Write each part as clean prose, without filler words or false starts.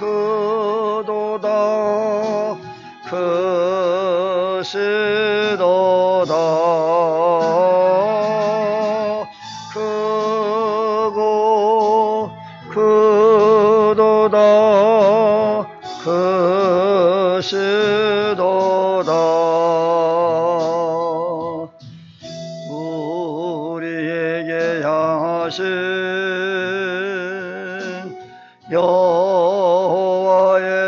크도다 크시도다 크고 크도다 크시도다 우리에게 향하신 여호와의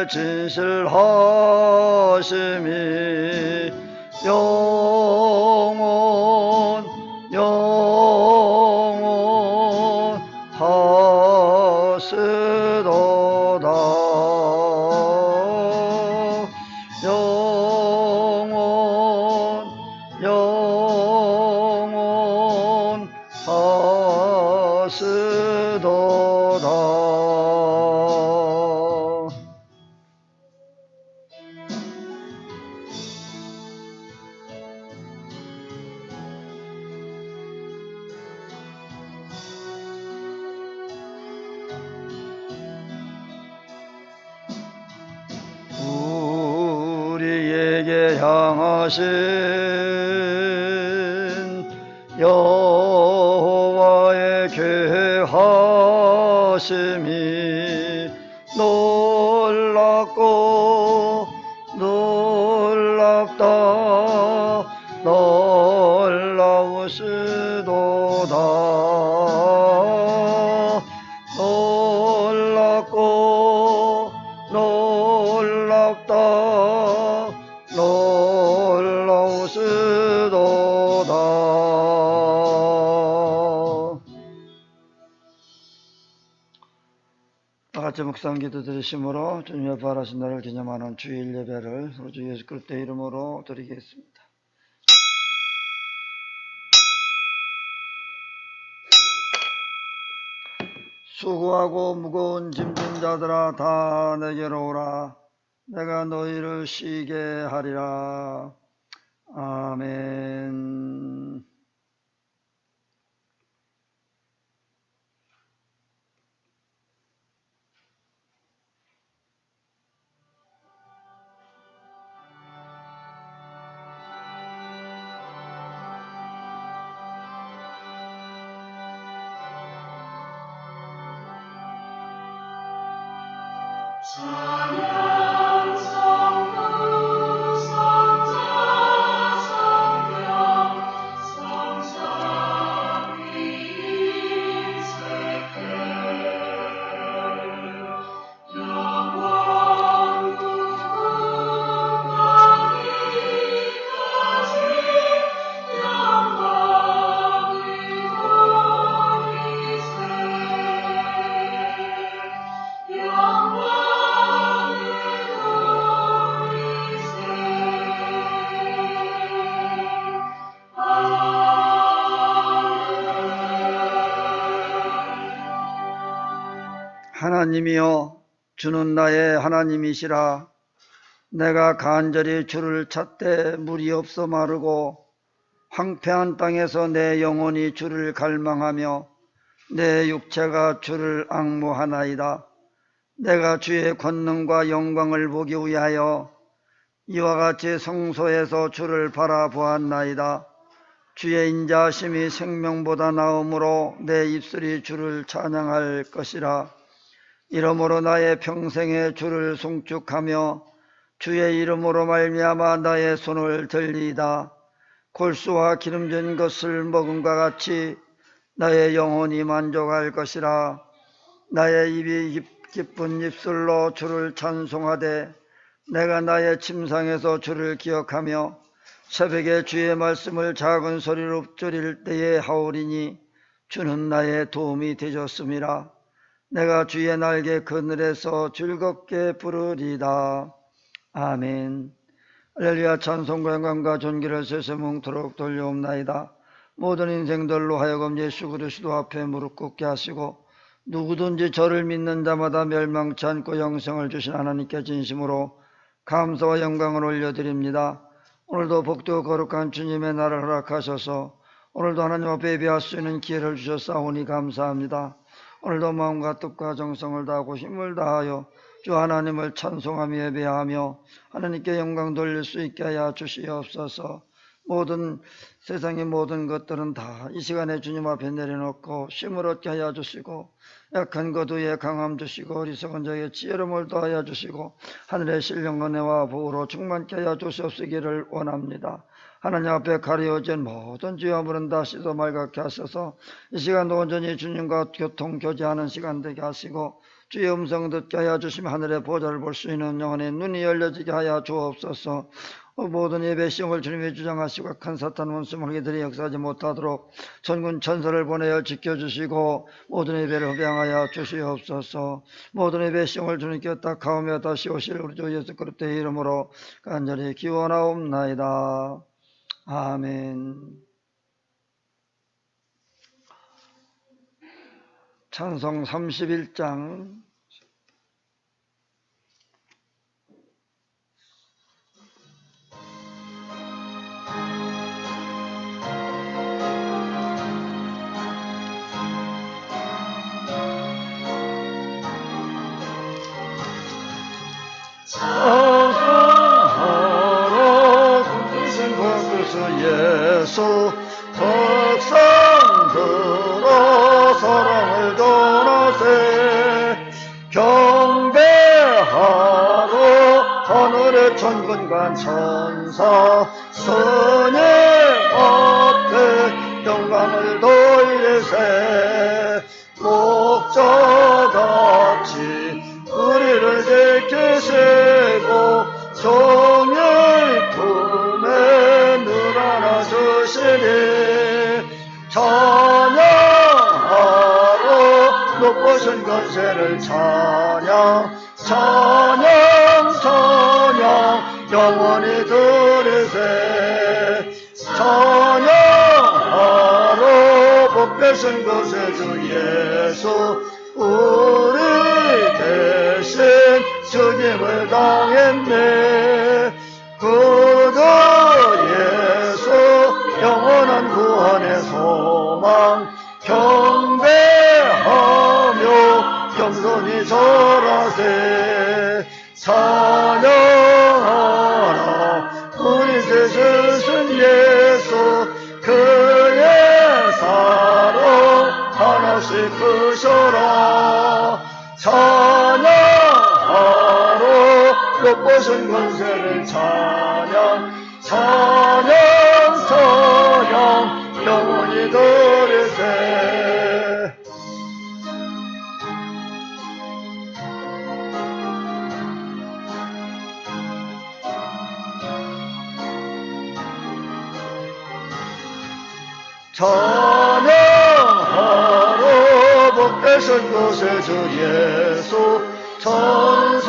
진실하심이 영원하시도다 영원하시도다 우리에게 향하신 여호와의 계하심이 놀랍고 놀랍다 놀라우시도다 놀랍고 놀랍다 놀라우시도다 다같이 묵상 기도 드리심으로 주님의 부활하신 날을 기념하는 주일 예배를 주 예수 그리스도의 이름으로 드리겠습니다. 수고하고 무거운 짐진 자들아 다 내게로 오라. 내가 너희를 쉬게 하리라. 아멘. 찬양 성부 성자 성령 성자 위인 세계 영원 무궁하기까지 영광이 우리세 하나님이여 주는 나의 하나님이시라. 내가 간절히 주를 찾되 물이 없어 마르고 황폐한 땅에서 내 영혼이 주를 갈망하며 내 육체가 주를 앙모하나이다. 내가 주의 권능과 영광을 보기 위하여 이와 같이 성소에서 주를 바라보았나이다. 주의 인자하심이 생명보다 나음으로 내 입술이 주를 찬양할 것이라. 이러므로 나의 평생에 주를 송축하며 주의 이름으로 말미암아 나의 손을 들리이다. 골수와 기름진 것을 먹음과 같이 나의 영혼이 만족할 것이라. 나의 입이 기쁜 입술로 주를 찬송하되 내가 나의 침상에서 주를 기억하며 새벽에 주의 말씀을 작은 소리로 읊조릴 때에 하오리니 주는 나의 도움이 되셨음이라. 내가 주의 날개 그늘에서 즐겁게 부르리다. 아멘. 할렐루야. 찬송과 영광과 존귀를 세세뭉토록 돌려옵나이다. 모든 인생들로 하여금 예수 그리스도 앞에 무릎 꿇게 하시고 누구든지 저를 믿는 자마다 멸망치 않고 영생을 주신 하나님께 진심으로 감사와 영광을 올려드립니다. 오늘도 복되고 거룩한 주님의 날을 허락하셔서 오늘도 하나님 앞에 예배할 수 있는 기회를 주셨사오니 감사합니다. 오늘도 마음과 뜻과 정성을 다하고 힘을 다하여 주 하나님을 찬송하며 예배하며 하나님께 영광 돌릴 수 있게 하여 주시옵소서. 모든 세상의 모든 것들은 다 이 시간에 주님 앞에 내려놓고 쉼을 얻게 하여 주시고 약한 것 위에 강함 주시고 어리석은 자에게 지혜로움을 더하여 주시고 하늘의 신령과 은혜와 복으로 충만케 하여 주시옵시기를 원합니다. 하나님 앞에 가려진 모든 죄와 물은 다 씻어 맑게 하셔서 이 시간도 온전히 주님과 교통 교제하는 시간 되게 하시고 주의 음성 듣게 하여 주시며 하늘의 보좌를 볼 수 있는 영혼의 눈이 열려지게 하여 주옵소서. 모든 예배 시험을 주님이 주장하시고 큰 사탄 원수물기들이 역사하지 못하도록 천군 천사를 보내어 지켜주시고 모든 예배를 흡양하여 주시옵소서. 모든 예배 시험을 주님께 딱하오며 다시 오실 우리 주 예수 그리스도의 이름으로 간절히 기원하옵나이다. 아멘. 찬송 31장. 찬송하라 구주신 그리스도 예수 덕상 들어 사랑을 전하세 경배하러 하늘의 천군과 천사 스님 앞에 영광을 돌리세 목자같이 우리를 지키시고 정의 품에 늘 안아주시니 찬양하러 높으신 권세를 찬양 찬양 찬양 영원히 들으세 찬양하러 복되신 곳에 주 예수 우리 대신 죽임을 당했네 그저 예수 영원한 구원의 소망 경배하며 겸손히 절하세 찬양하라 우리 주 주신 예수 그의 사랑 하나씩 크셔라 찬양하러 높으신 권세를 찬양 찬양 찬양 영원히 들으세 찬양하러 복되신 곳에 주 예수 천사들어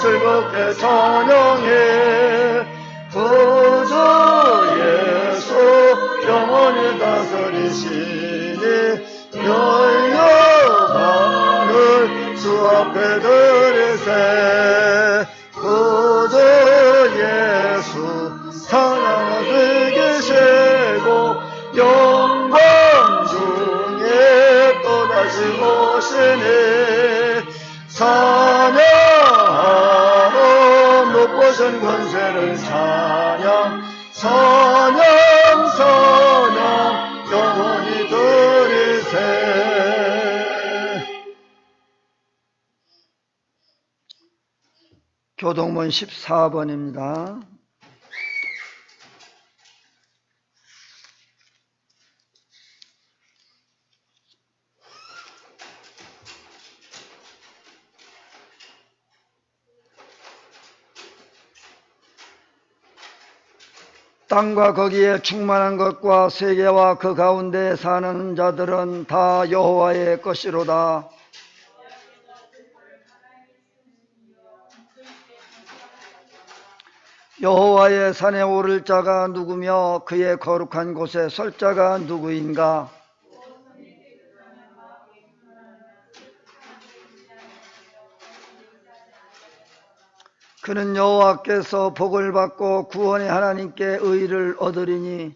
즐겁게 찬양해 구주 예수 영원히 다스리시니 열려가는 주 앞에 들으세 구주 예수 찬양하게 계시고 영광 중에 또다시 오시니 찬양하러 높으신 권세를 찬양 찬양 찬양 영원히 들으세 교동문 14번입니다. 땅과 거기에 충만한 것과 세계와 그 가운데 사는 자들은 다 여호와의 것이로다. 여호와의 산에 오를 자가 누구며 그의 거룩한 곳에 설 자가 누구인가? 그는 여호와께서 복을 받고 구원의 하나님께 의를 얻으리니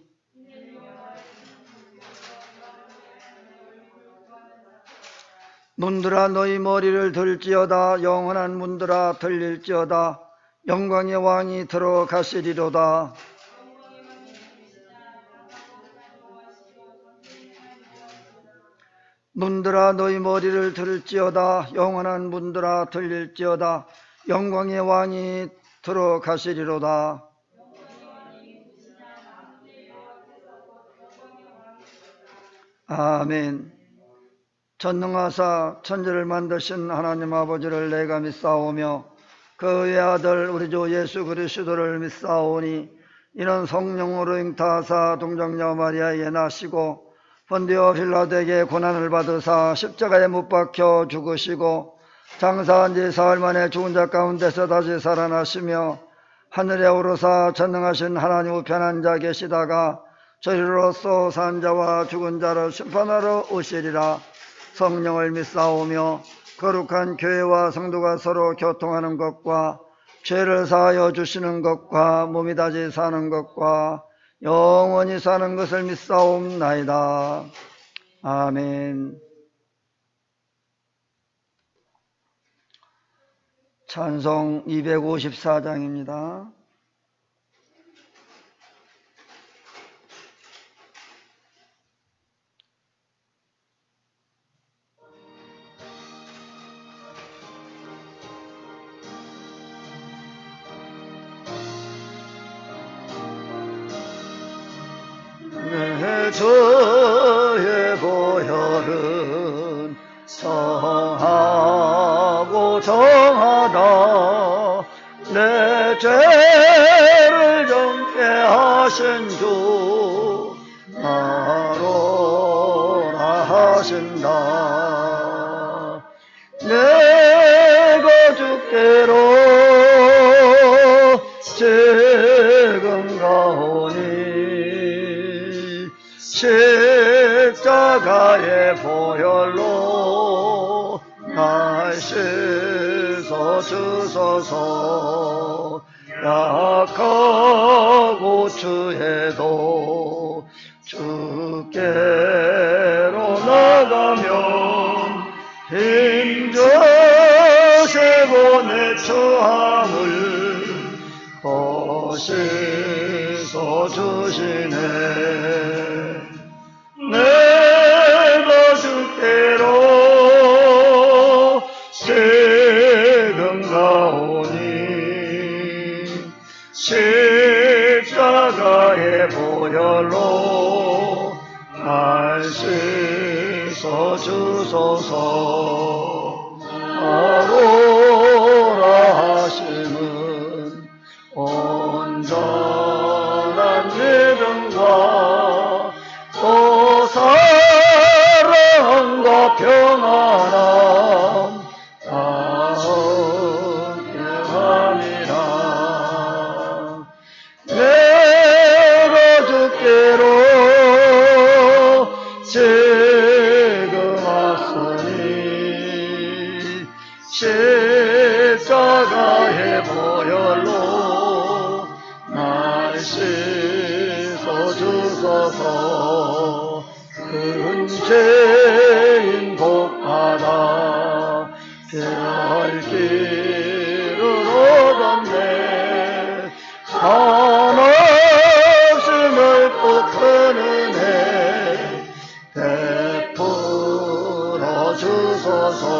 문들아 너희 머리를 들지어다. 영원한 문들아 들릴지어다. 영광의 왕이 들어가시리로다. 문들아 너희 머리를 들을지어다. 영원한 문들아 들릴지어다. 영광의 왕이 들어가시리로다. 아멘. 전능하사 천지를 만드신 하나님 아버지를 내가 믿사오며 그의 아들 우리 주 예수 그리스도를 믿사오니 이는 성령으로 잉타하사 동정녀 마리아에게 나시고 본디오 빌라도에게 고난을 받으사 십자가에 못 박혀 죽으시고 장사한 지 사흘 만에 죽은 자 가운데서 다시 살아나시며 하늘에 오르사 전능하신 하나님 우편한 자 계시다가 저리로서 산 자와 죽은 자를 심판하러 오시리라. 성령을 믿사오며 거룩한 교회와 성도가 서로 교통하는 것과 죄를 사하여 주시는 것과 몸이 다시 사는 것과 영원히 사는 것을 믿사옵나이다. 아멘. 찬송 254장입니다. 내 저의 보혈은 정하고 정하다. 내 죄를 정케 하신 주 나로라 하신다. 내가 주께로 지금 가오니 십자가의 보혈로 날 씻어 주소서. 약하고 추해도 주께로 나가면 힘주시고 내 처함을 거시서 주시네. 내가 주께로 지금 가오니 십자가의 보혈로 날 씻어 주소서. 아로라 하심은 온전한 믿음과 또 사랑과 평안함 얻게 함이라. 내가 주께로 지금 왔으니 십자가의 보혈로 날 씻어 주소서. 큰 죄인 복받아 피할 길을 얻었네. 한없음을 또 큰 은혜 베풀어 주소서.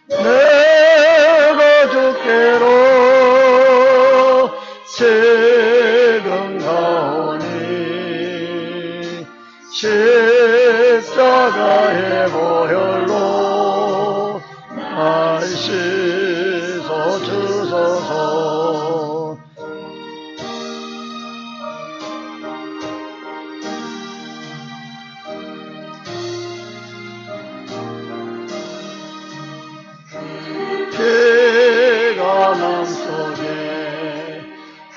내가 주께로 지금 가오니 십자가의 보혈로 날 씻어 주소서. 피가 맘속에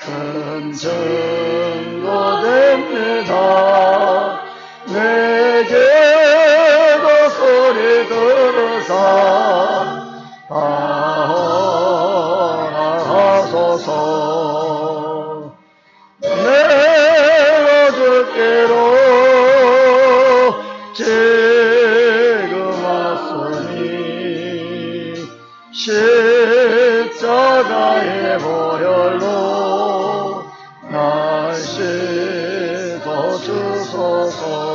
큰 증거됩니다. 내게도 소리 들으사 하소서. 내가 주께로 지금 십자가의 보혈로 날 씻어 주소서.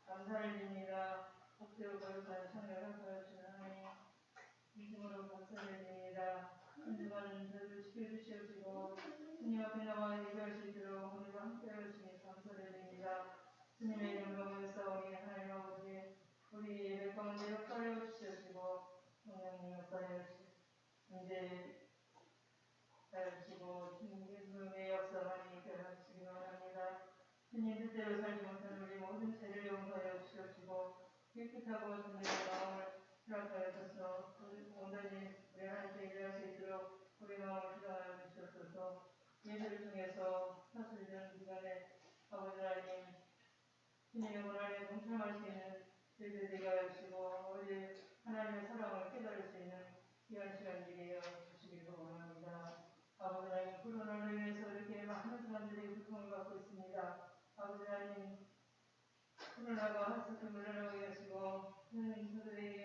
감사를 드립니다. 복되고 거룩한 성령을 허락하여 하나님, 진심으로 감사를 드립니다. 한주간 저를 지켜주시옵시고 주님 앞에 나와 예배할 수 있도록 오늘도 함께하여 주시니 감사를 드립니다. 주님의 영광을 싸우니 하나님 아버지, 우리 예배 가운데 역사하여 주시옵시고 성령님 역사하여 주시옵시고 이제 하여주시고 주님의 역사하니 하여주시기 바랍니다. 주님 뜻대로 살지 못한 우리 모든 죄를 용서하여 주시옵시고 깨끗하고 정직한 마음을 허락하여 주셔서 온전히 우리 하나님께 일할 수 있도록 우리 마음을 주장하여 주시옵소서. 예배를 통해서 사슬전 기간에 아버지 하나님 주님의 권한에 동참할 수 있는 저희들 되게 하여 주시고 아버지 하나님의 사랑을 깨달을 수 있는 귀한 시간 되게 하여 주시기를 원합니다. 아버지 하나님 코로나로 인해서 이렇게 많은 사람들이 고통을 받고 있습니다. 아버지 하나님 코로나가 한석에 물러나게 하시고 저들에게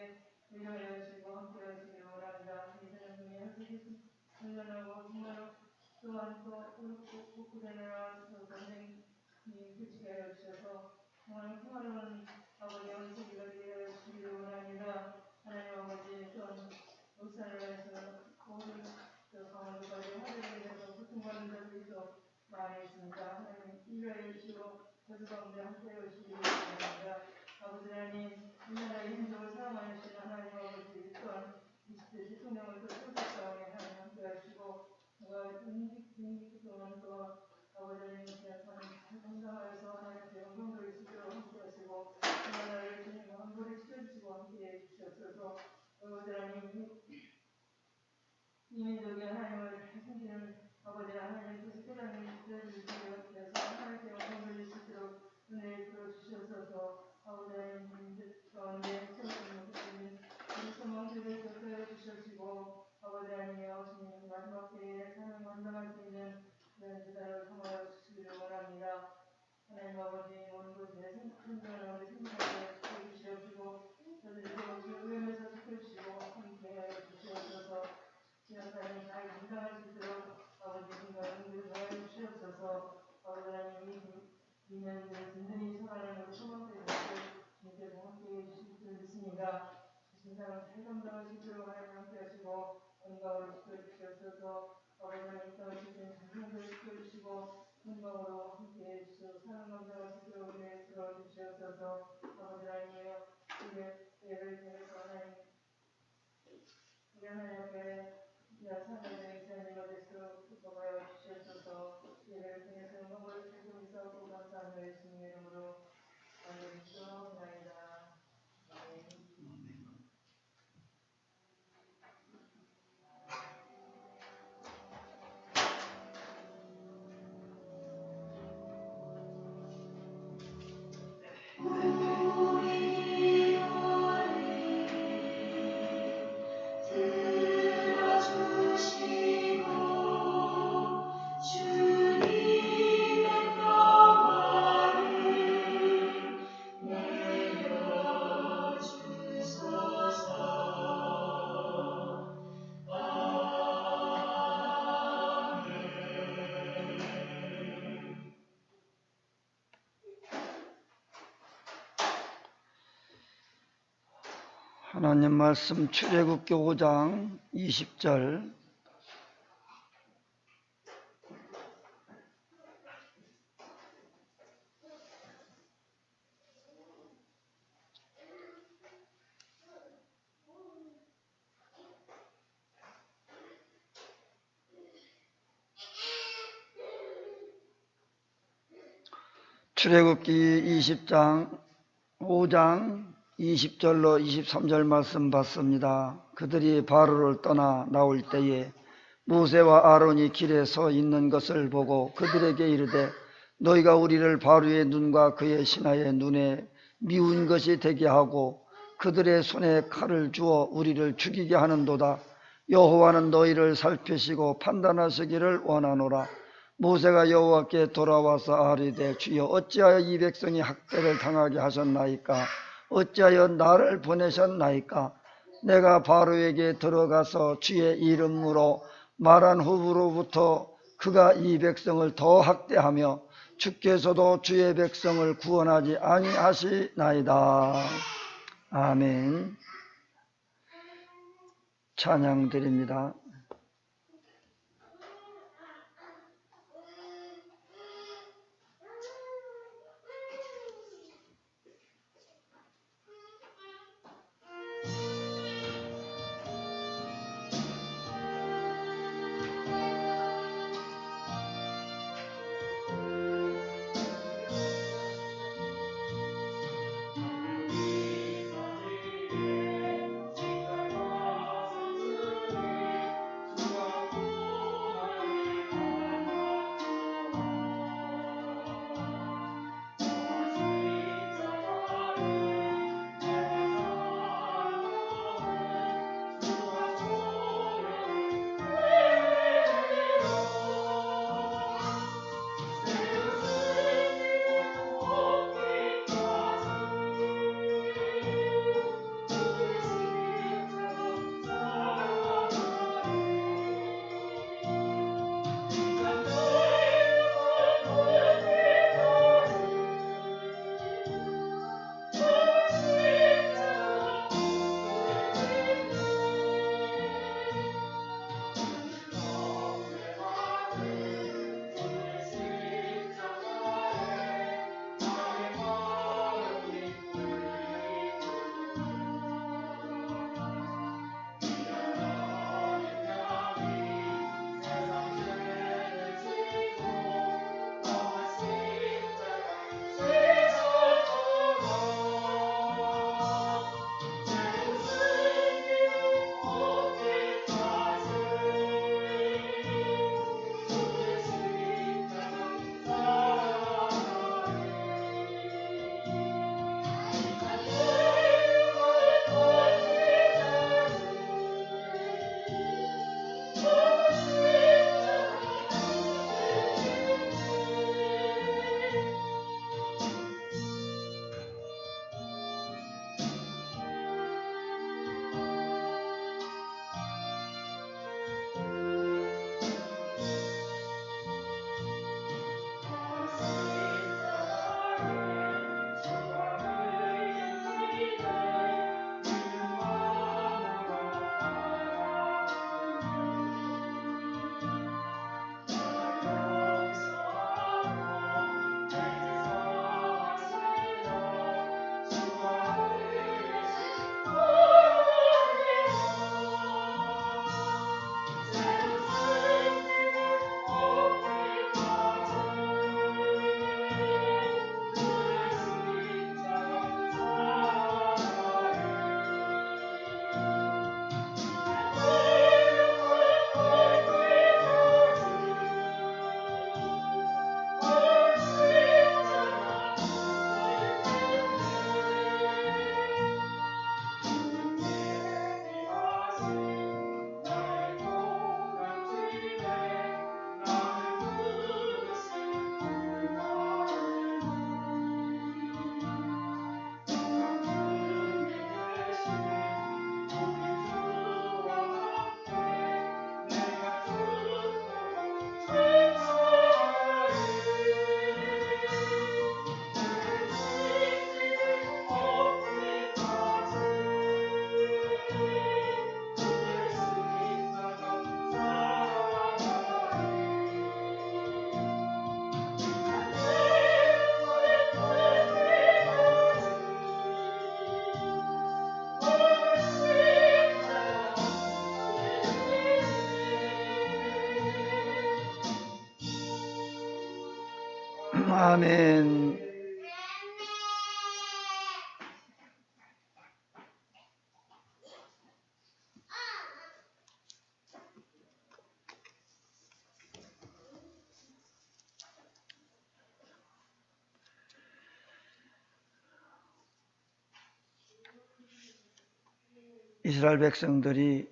위로하여 주시고 함께하여 주시기 원합니다. 이 사람들이 한석에 물러나고 정말 또한 또 복구되느라 또 전쟁이 그치게 하여 주셔서 정말 평화로운 아버지 원수기가 되게 하여 주시기를 원합니다. 하나님 아버지 또한 울산을 해서 모든 강원도까지 화재로 인해서 고통받는 자들이 또 많이 있습니다. 하나님 인도하여 주시고 저주 가운데 함께하여 주시기 바랍니다. 아버지 하나님 이 나라의 민족을 사랑하여 주시는 하나님 아버지 또한 20대 대통령을 또 세우셨사오니 하나님 함께하여 주시고 임기 동안 또 아버지 하나님 잘 감당하여서 하나님께 영광 돌릴 수 있도록 함께하시고 이 나라를 주님 한번에 지켜주시고 함께해 주시옵소서. 아버지 하나님 이 민족이 하나님을 숨기는 아버지 하나님께서 깨닫는 자들을 위해서 하나님께 영광 돌릴 수 있도록 은혜를 풀어주시옵소서. 아버지 하나님 가운데 세우지 못하시는 우리 소망들을 격려해 주시옵시고 아버지 하나님 아버지님 마지막 때에 사명 감당할 수 있는 그런 제자를 통하여 주시기를 원합니다. 하나님 아버지 모든 곳에 생존하는 우리 생명을 지켜주시옵시고 저들을 위험에서 지켜주시고 함께하여 주시옵소서. 지역사람이 잘 감당할 수 있도록 아버지님과 은혜를 더하여 주시옵소서. 아버지 하나님 이 민년들을 든든히 살아가는 우리 소망들의 것을 주님께서 함께해 주실 줄 믿습니다. 주신 사람 잘 감당할 수 있도록 하나님 함께하시고 건강을 지켜주시옵소서. 아버지 하나님 떠나시는 장성들을 지켜주시고 건강으로 함께해 주시고 사랑 감당할 수 있도록 은혜 들어주시옵소서. 아버지 하나님이여 예배를 통해서 하나님 우리 하나님 앞에 사랑하는 이사님과 되시도록 기뻐하여 주시옵소서. 예배를 통해서 영광을 주시고 있사오고 감사하며 예수님의 이름으로 기도하옵나이다. 아멘. 하나님 말씀 출애굽기 5장 20절. 출애굽기 5장 20절로 23절 말씀 받습니다. 그들이 바로를 떠나 나올 때에 모세와 아론이 길에 서 있는 것을 보고 그들에게 이르되 너희가 우리를 바로의 눈과 그의 신하의 눈에 미운 것이 되게 하고 그들의 손에 칼을 주어 우리를 죽이게 하는도다. 여호와는 너희를 살피시고 판단하시기를 원하노라. 모세가 여호와께 돌아와서 아뢰되 주여 어찌하여 이 백성이 학대를 당하게 하셨나이까? 어찌하여 나를 보내셨나이까? 내가 바로에게 들어가서 주의 이름으로 말한 후로부터 그가 이 백성을 더 학대하며 주께서도 주의 백성을 구원하지 아니하시나이다. 아멘. 찬양 드립니다. 아멘. 이스라엘 백성들이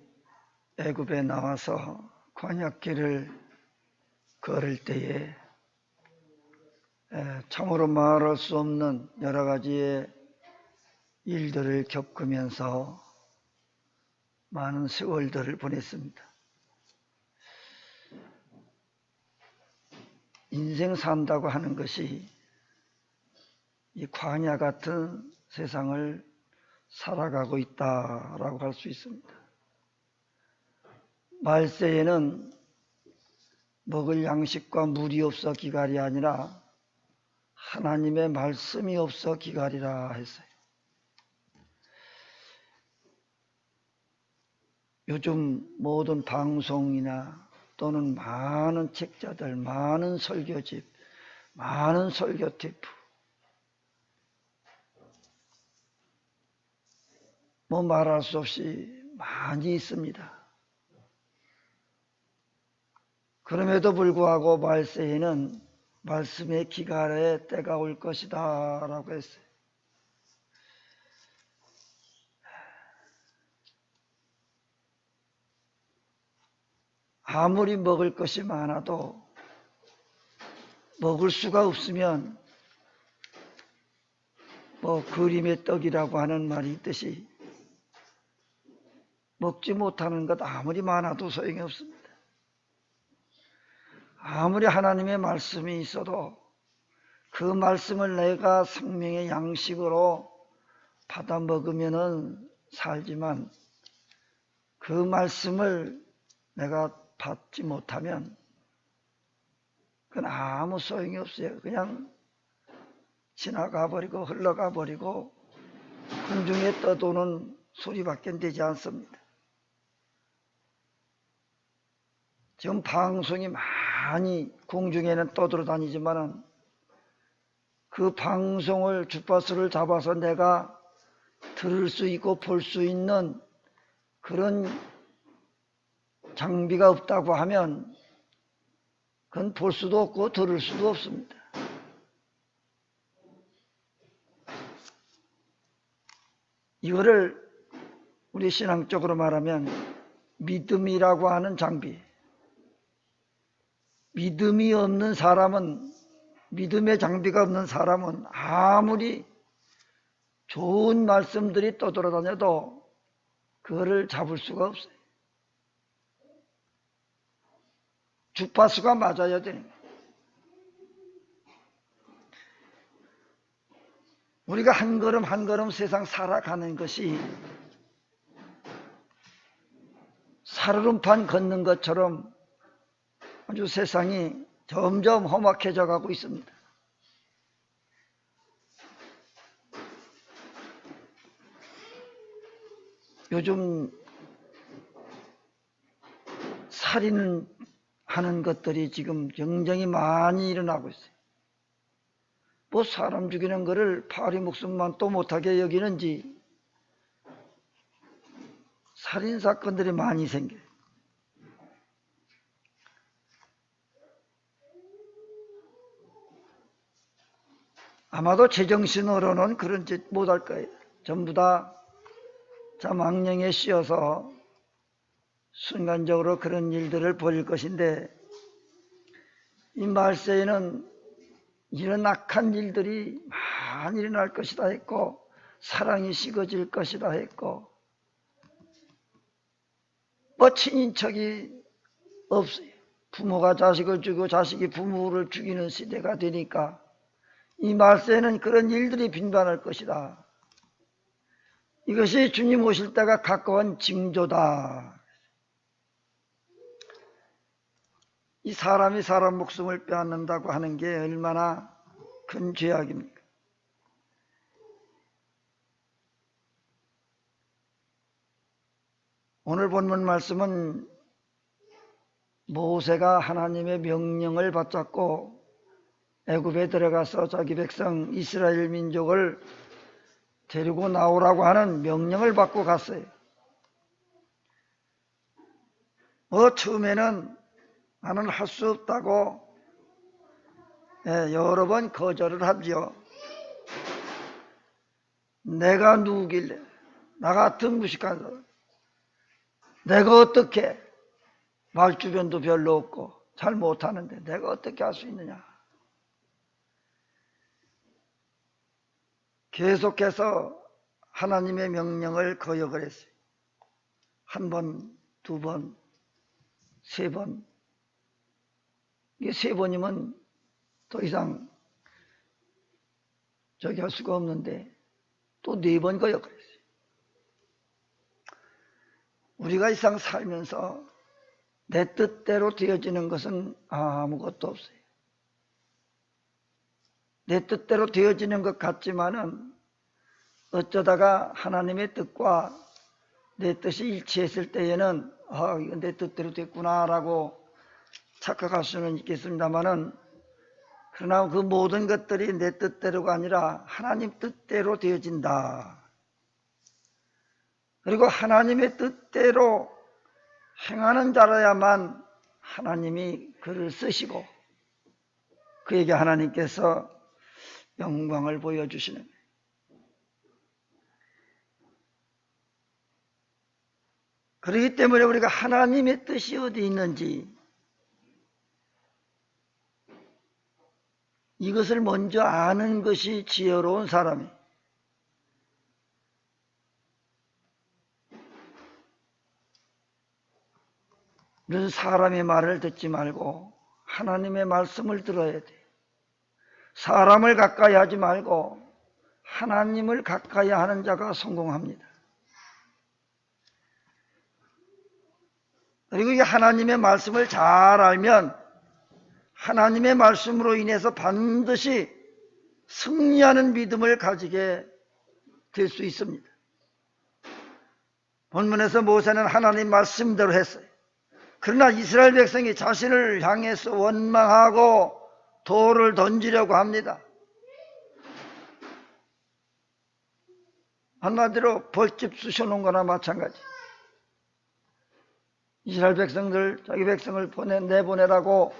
애굽에 나와서 광야길을 걸을 때에 참으로 말할 수 없는 여러 가지의 일들을 겪으면서 많은 세월들을 보냈습니다. 인생 산다고 하는 것이 이 광야 같은 세상을 살아가고 있다라고 할 수 있습니다. 말세에는 먹을 양식과 물이 없어 기갈이 아니라 하나님의 말씀이 없어 기갈이라 했어요. 요즘 모든 방송이나 또는 많은 책자들, 많은 설교집, 많은 설교 테이프, 뭐 말할 수 없이 많이 있습니다. 그럼에도 불구하고 말세에는 말씀의 기갈의 때가 올 것이다 라고 했어요. 아무리 먹을 것이 많아도 먹을 수가 없으면 뭐 그림의 떡이라고 하는 말이 있듯이 먹지 못하는 것 아무리 많아도 소용이 없습니다. 아무리 하나님의 말씀이 있어도 그 말씀을 내가 생명의 양식으로 받아 먹으면은 살지만 그 말씀을 내가 받지 못하면 그건 아무 소용이 없어요. 그냥 지나가 버리고 흘러가 버리고 공중에 떠도는 소리밖에 되지 않습니다. 지금 방송이 많이 공중에는 떠돌아다니지만은 그 방송을 주파수를 잡아서 내가 들을 수 있고 볼 수 있는 그런 장비가 없다고 하면 그건 볼 수도 없고 들을 수도 없습니다. 이거를 우리 신앙적으로 말하면 믿음이라고 하는 장비. 믿음이 없는 사람은, 믿음의 장비가 없는 사람은 아무리 좋은 말씀들이 떠돌아다녀도 그거를 잡을 수가 없어요. 주파수가 맞아야 되는 거예요. 우리가 한 걸음 한 걸음 세상 살아가는 것이 살얼음판 걷는 것처럼 아주 세상이 점점 험악해져 가고 있습니다. 요즘 살인하는 것들이 지금 굉장히 많이 일어나고 있어요. 뭐 사람 죽이는 거를 파리 목숨만 또 못하게 여기는지 살인사건들이 많이 생겨요. 아마도 제정신으로는 그런 짓 못할 거예요. 전부 다 망령에 씌어서 순간적으로 그런 일들을 벌일 것인데 이 말세에는 이런 악한 일들이 많이 일어날 것이다 했고 사랑이 식어질 것이다 했고 뭐 친인척이 없어요. 부모가 자식을 죽이고 자식이 부모를 죽이는 시대가 되니까 이 말세에는 그런 일들이 빈번할 것이다. 이것이 주님 오실 때가 가까운 징조다. 이 사람이 사람 목숨을 빼앗는다고 하는 게 얼마나 큰 죄악입니까? 오늘 본문 말씀은 모세가 하나님의 명령을 받잡고 애굽에 들어가서 자기 백성 이스라엘 민족을 데리고 나오라고 하는 명령을 받고 갔어요. 처음에는 나는 할 수 없다고 여러 번 거절을 하지요. 내가 누구길래 나 같은 무식한 사람 내가 어떻게 말주변도 별로 없고 잘 못하는데 내가 어떻게 할 수 있느냐. 계속해서 하나님의 명령을 거역을 했어요. 한 번, 두 번, 세 번. 이게 세 번이면 더 이상 저기 할 수가 없는데 또 네 번 거역을 했어요. 우리가 이 세상 살면서 내 뜻대로 되어지는 것은 아무것도 없어요. 내 뜻대로 되어지는 것 같지만은 어쩌다가 하나님의 뜻과 내 뜻이 일치했을 때에는 이건 내 뜻대로 됐구나라고 착각할 수는 있겠습니다만은, 그러나 그 모든 것들이 내 뜻대로가 아니라 하나님 뜻대로 되어진다. 그리고 하나님의 뜻대로 행하는 자라야만 하나님이 그를 쓰시고 그에게 하나님께서 영광을 보여주시는 거예요. 그렇기 때문에 우리가 하나님의 뜻이 어디 있는지 이것을 먼저 아는 것이 지혜로운 사람이에요. 우리는 사람의 말을 듣지 말고 하나님의 말씀을 들어야 돼. 사람을 가까이 하지 말고 하나님을 가까이 하는 자가 성공합니다. 그리고 이 하나님의 말씀을 잘 알면 하나님의 말씀으로 인해서 반드시 승리하는 믿음을 가지게 될 수 있습니다. 본문에서 모세는 하나님 말씀대로 했어요. 그러나 이스라엘 백성이 자신을 향해서 원망하고 돌을 던지려고 합니다. 한마디로 벌집 쑤셔놓은 거나 마찬가지. 이스라엘 백성들 자기 백성을 내보내라고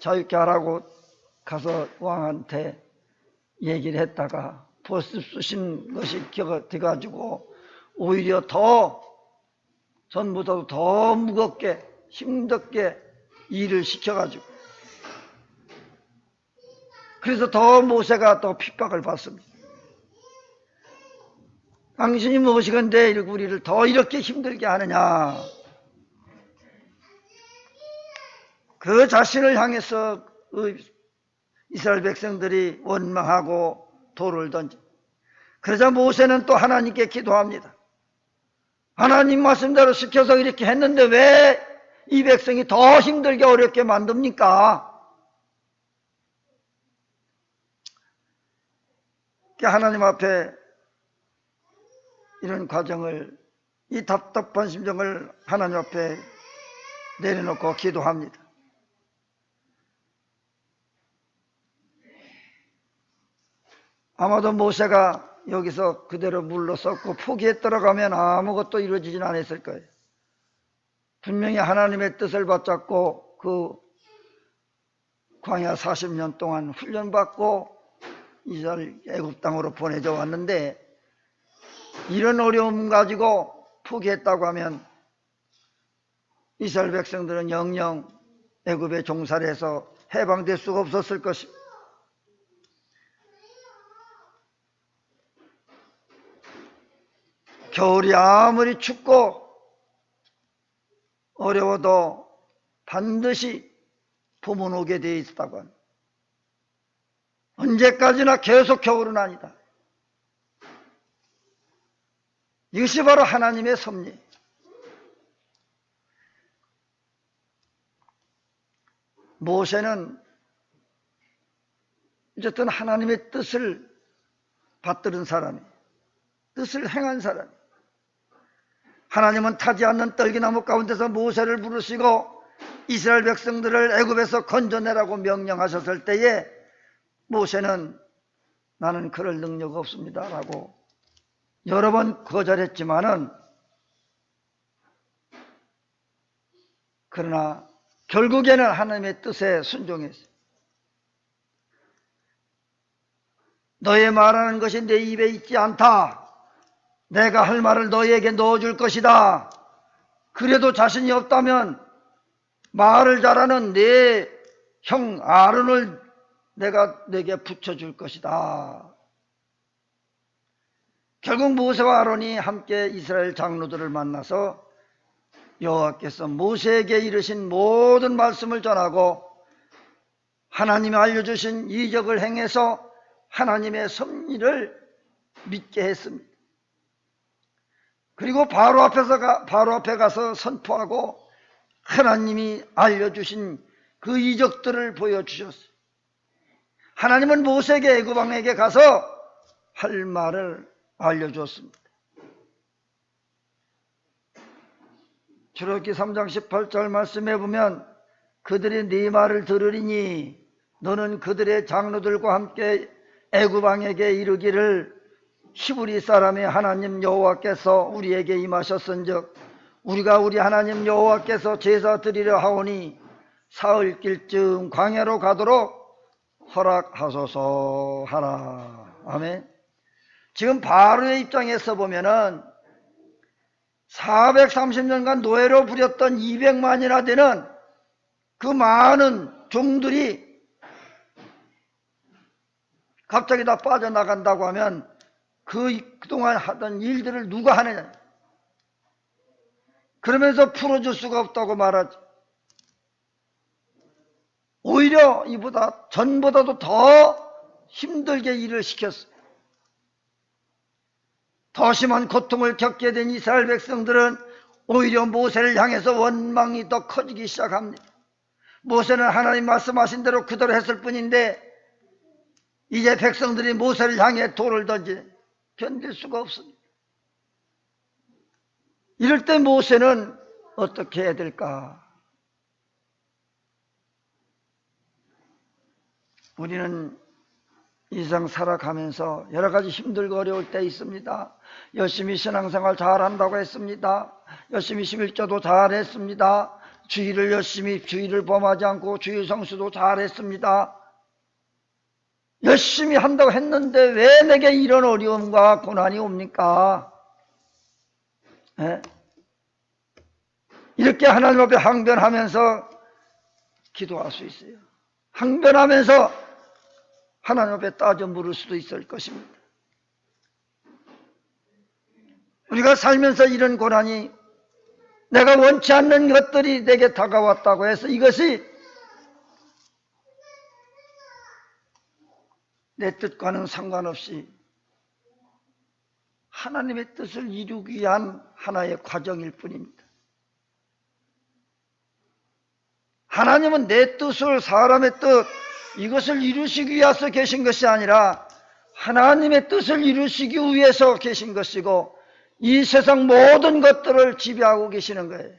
자유케 하라고 가서 왕한테 얘기를 했다가 벌집 쑤신 것이 돼가지고 오히려 더 전보다도 더 무겁게 힘겹게 일을 시켜가지고, 그래서 더 모세가 더 핍박을 받습니다. 당신이 무엇이건데 우리를 더 이렇게 힘들게 하느냐. 그 자신을 향해서 이스라엘 백성들이 원망하고 돌을 던져. 그러자 모세는 또 하나님께 기도합니다. 하나님 말씀대로 시켜서 이렇게 했는데 왜 이 백성이 더 힘들게 어렵게 만듭니까? 하나님 앞에 이런 과정을, 이 답답한 심정을 하나님 앞에 내려놓고 기도합니다. 아마도 모세가 여기서 그대로 물러섰고 포기했더라면 아무것도 이루어지진 않았을 거예요. 분명히 하나님의 뜻을 붙잡고 그 광야 40년 동안 훈련받고 이스라엘 애굽 땅으로 보내져 왔는데, 이런 어려움 가지고 포기했다고 하면 이스라엘 백성들은 영영 애굽에 종살이 해서 해방될 수가 없었을 것입니다. 겨울이 아무리 춥고 어려워도 반드시 봄은 오게 되어 있다고 합니다. 언제까지나 계속 겨울은 아니다. 이것이 바로 하나님의 섭리. 모세는 어쨌든 하나님의 뜻을 받들은 사람이에요. 뜻을 행한 사람이에요. 하나님은 타지 않는 떨기나무 가운데서 모세를 부르시고 이스라엘 백성들을 애굽에서 건져내라고 명령하셨을 때에 모세는 나는 그럴 능력 없습니다 라고 여러 번 거절했지만은, 그러나 결국에는 하나님의 뜻에 순종했어요. 너의 말하는 것이 내 입에 있지 않다. 내가 할 말을 너희에게 넣어줄 것이다. 그래도 자신이 없다면 말을 잘하는 내 형 아론을 내가 내게 붙여줄 것이다. 결국 모세와 아론이 함께 이스라엘 장로들을 만나서 여호와께서 모세에게 이르신 모든 말씀을 전하고 하나님이 알려주신 이적을 행해서 하나님의 섭리를 믿게 했습니다. 그리고 바로 앞에 가서 선포하고 하나님이 알려주신 그 이적들을 보여주셨어요. 하나님은 모세에게 애굽 왕에게 가서 할 말을 알려줬습니다. 출애굽기 3장 18절 말씀에 보면 그들이 네 말을 들으리니 너는 그들의 장로들과 함께 애굽 왕에게 이르기를 히브리 사람의 하나님 여호와께서 우리에게 임하셨은즉 우리가 우리 하나님 여호와께서 제사 드리려 하오니 사흘길쯤 광야로 가도록 허락하소서 하라. 아멘. 지금 바로의 입장에서 보면은 430년간 노예로 부렸던 200만이나 되는 그 많은 종들이 갑자기 다 빠져나간다고 하면 그동안 하던 일들을 누가 하느냐. 그러면서 풀어줄 수가 없다고 말하지. 오히려 이보다 전보다도 더 힘들게 일을 시켰어요. 더 심한 고통을 겪게 된 이스라엘 백성들은 오히려 모세를 향해서 원망이 더 커지기 시작합니다. 모세는 하나님 말씀하신 대로 그대로 했을 뿐인데 이제 백성들이 모세를 향해 돌을 던지 견딜 수가 없습니다. 이럴 때 모세는 어떻게 해야 될까? 우리는 인생 살아가면서 여러 가지 힘들고 어려울 때 있습니다. 열심히 신앙생활 잘한다고 했습니다. 열심히 11조도 잘했습니다. 주일을 범하지 않고 주일 성수도 잘했습니다. 열심히 한다고 했는데 왜 내게 이런 어려움과 고난이 옵니까? 네? 이렇게 하나님 앞에 항변하면서 기도할 수 있어요. 항변하면서 하나님 앞에 따져 물을 수도 있을 것입니다. 우리가 살면서 이런 고난이 내가 원치 않는 것들이 내게 다가왔다고 해서 이것이 내 뜻과는 상관없이 하나님의 뜻을 이루기 위한 하나의 과정일 뿐입니다. 하나님은 내 뜻을, 사람의 뜻, 이것을 이루시기 위해서 계신 것이 아니라 하나님의 뜻을 이루시기 위해서 계신 것이고 이 세상 모든 것들을 지배하고 계시는 거예요.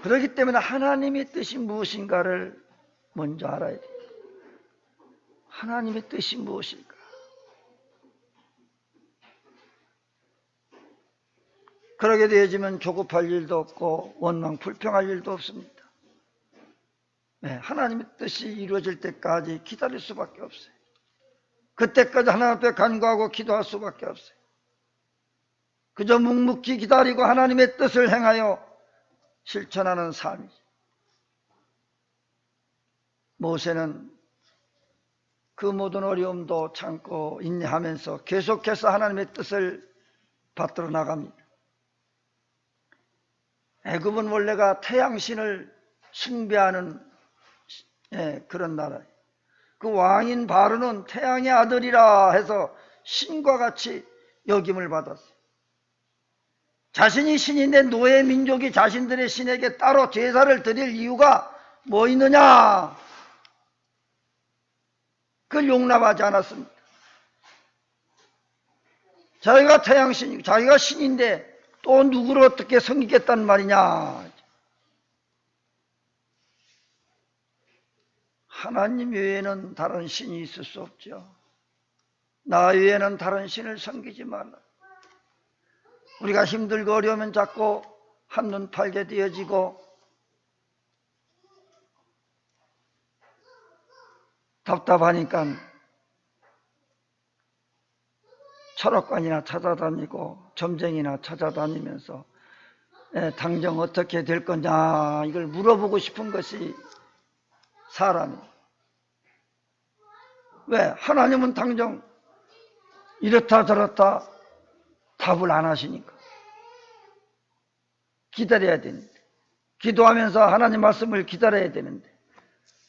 그렇기 때문에 하나님의 뜻이 무엇인가를 먼저 알아야 돼요. 하나님의 뜻이 무엇일까? 그러게 되어지면 조급할 일도 없고 원망 불평할 일도 없습니다. 네, 하나님의 뜻이 이루어질 때까지 기다릴 수밖에 없어요. 그때까지 하나님 앞에 간구하고 기도할 수밖에 없어요. 그저 묵묵히 기다리고 하나님의 뜻을 행하여 실천하는 삶이죠. 모세는 그 모든 어려움도 참고 인내하면서 계속해서 하나님의 뜻을 받들어 나갑니다. 애굽은 원래가 태양신을 숭배하는 그런 나라예요. 그 왕인 바로는 태양의 아들이라 해서 신과 같이 여김을 받았어요. 자신이 신인데 노예 민족이 자신들의 신에게 따로 제사를 드릴 이유가 뭐 있느냐? 그걸 용납하지 않았습니다. 자기가 태양신, 자기가 신인데 또 누구를 어떻게 섬기겠다는 말이냐? 하나님 외에는 다른 신이 있을 수 없죠. 나 외에는 다른 신을 섬기지 말라. 우리가 힘들고 어려우면 자꾸 한눈 팔게 되어지고 답답하니까 철학관이나 찾아다니고 점쟁이나 찾아다니면서 당정 어떻게 될 거냐 이걸 물어보고 싶은 것이 사람이. 왜? 하나님은 당정 이렇다 저렇다 답을 안 하시니까. 기다려야 되는데, 기도하면서 하나님 말씀을 기다려야 되는데,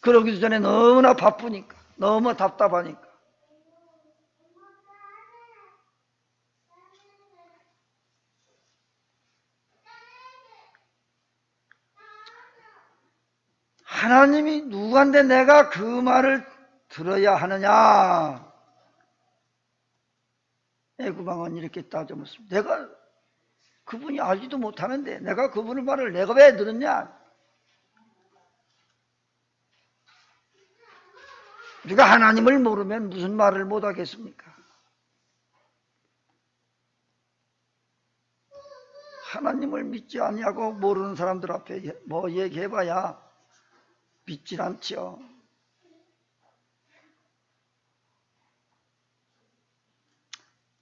그러기 전에 너무나 바쁘니까, 너무 답답하니까. 하나님이 누구한테 내가 그 말을 들어야 하느냐? 애구방은 이렇게 따져 묻습니다. 내가 그분이 알지도 못하는데 내가 그분의 말을 내가 왜 들었냐? 우리가 하나님을 모르면 무슨 말을 못하겠습니까? 하나님을 믿지 아니하고 모르는 사람들 앞에 뭐 얘기해봐야 믿질 않죠.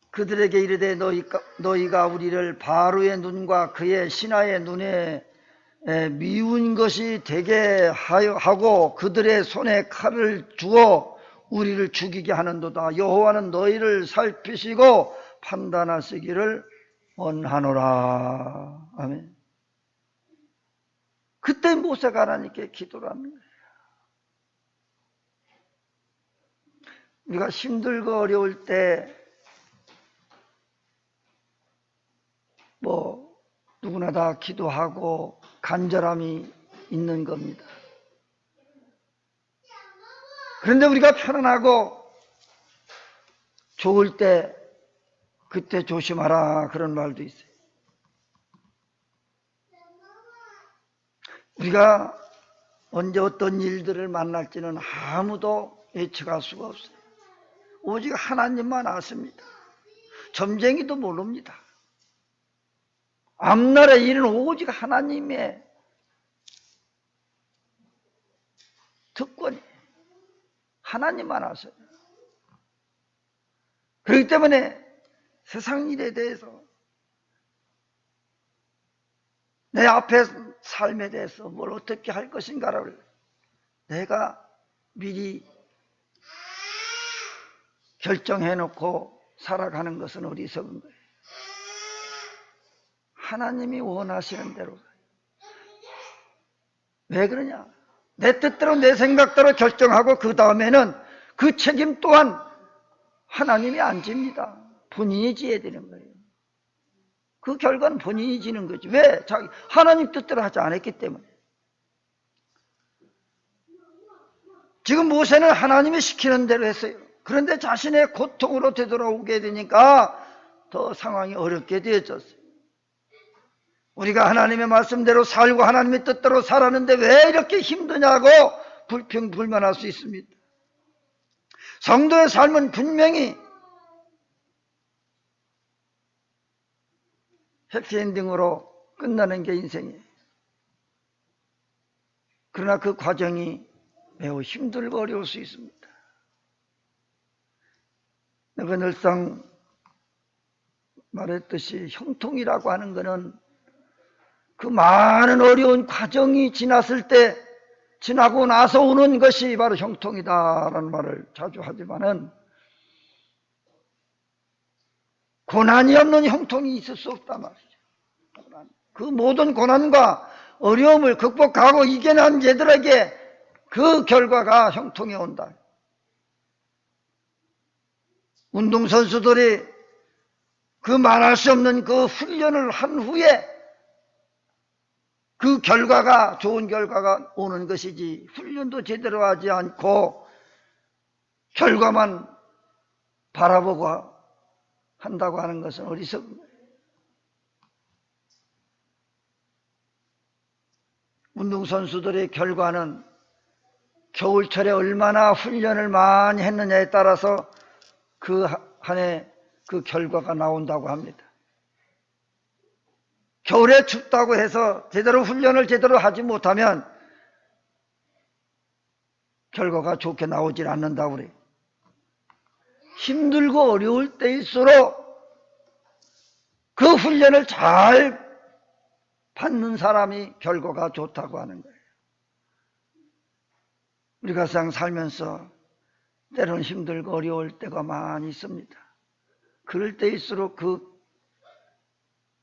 그들에게 이르되 너희가 우리를 바로의 눈과 그의 신하의 눈에 미운 것이 되게 하고 그들의 손에 칼을 주어 우리를 죽이게 하는도다. 여호와는 너희를 살피시고 판단하시기를 원하노라. 아멘. 그때 모세가 하나님께 기도를 합니다. 우리가 힘들고 어려울 때 누구나 다 기도하고 간절함이 있는 겁니다. 그런데 우리가 편안하고 좋을 때 그때 조심하라 그런 말도 있어요. 우리가 언제 어떤 일들을 만날지는 아무도 예측할 수가 없어요. 오직 하나님만 아십니다. 점쟁이도 모릅니다. 앞날의 일은 오직 하나님의 특권이에요. 하나님만 아세요. 그렇기 때문에 세상 일에 대해서 내 앞에 삶에 대해서 뭘 어떻게 할 것인가를 내가 미리 결정해놓고 살아가는 것은 어리석은 거예요. 하나님이 원하시는 대로. 왜 그러냐? 내 뜻대로 내 생각대로 결정하고 그 다음에는 그 책임 또한 하나님이 안 집니다. 본인이 지어야 되는 거예요. 그 결과는 본인이 지는 거지. 왜? 하나님 뜻대로 하지 않았기 때문에. 지금 모세는 하나님이 시키는 대로 했어요. 그런데 자신의 고통으로 되돌아오게 되니까 더 상황이 어렵게 되어졌어요. 우리가 하나님의 말씀대로 살고 하나님의 뜻대로 살았는데 왜 이렇게 힘드냐고 불평불만할 수 있습니다. 성도의 삶은 분명히 해피엔딩으로 끝나는 게 인생이에요. 그러나 그 과정이 매우 힘들고 어려울 수 있습니다. 내가 늘상 말했듯이 형통이라고 하는 것은 그 많은 어려운 과정이 지나고 나서 오는 것이 바로 형통이다라는 말을 자주 하지만은 고난이 없는 형통이 있을 수 없단 말이죠. 그 모든 고난과 어려움을 극복하고 이겨낸 자들에게 그 결과가 형통이 온다. 운동선수들이 그 말할 수 없는 그 훈련을 한 후에 그 결과가 좋은 결과가 오는 것이지 훈련도 제대로 하지 않고 결과만 바라보고 한다고 하는 것은 어리석은 거예요. 운동선수들의 결과는 겨울철에 얼마나 훈련을 많이 했느냐에 따라서 그 한 해 그 결과가 나온다고 합니다. 겨울에 춥다고 해서 훈련을 제대로 하지 못하면 결과가 좋게 나오질 않는다고 그래요. 힘들고 어려울 때일수록 그 훈련을 잘 받는 사람이 결과가 좋다고 하는 거예요. 우리가 세상 살면서 때로는 힘들고 어려울 때가 많이 있습니다. 그럴 때일수록 그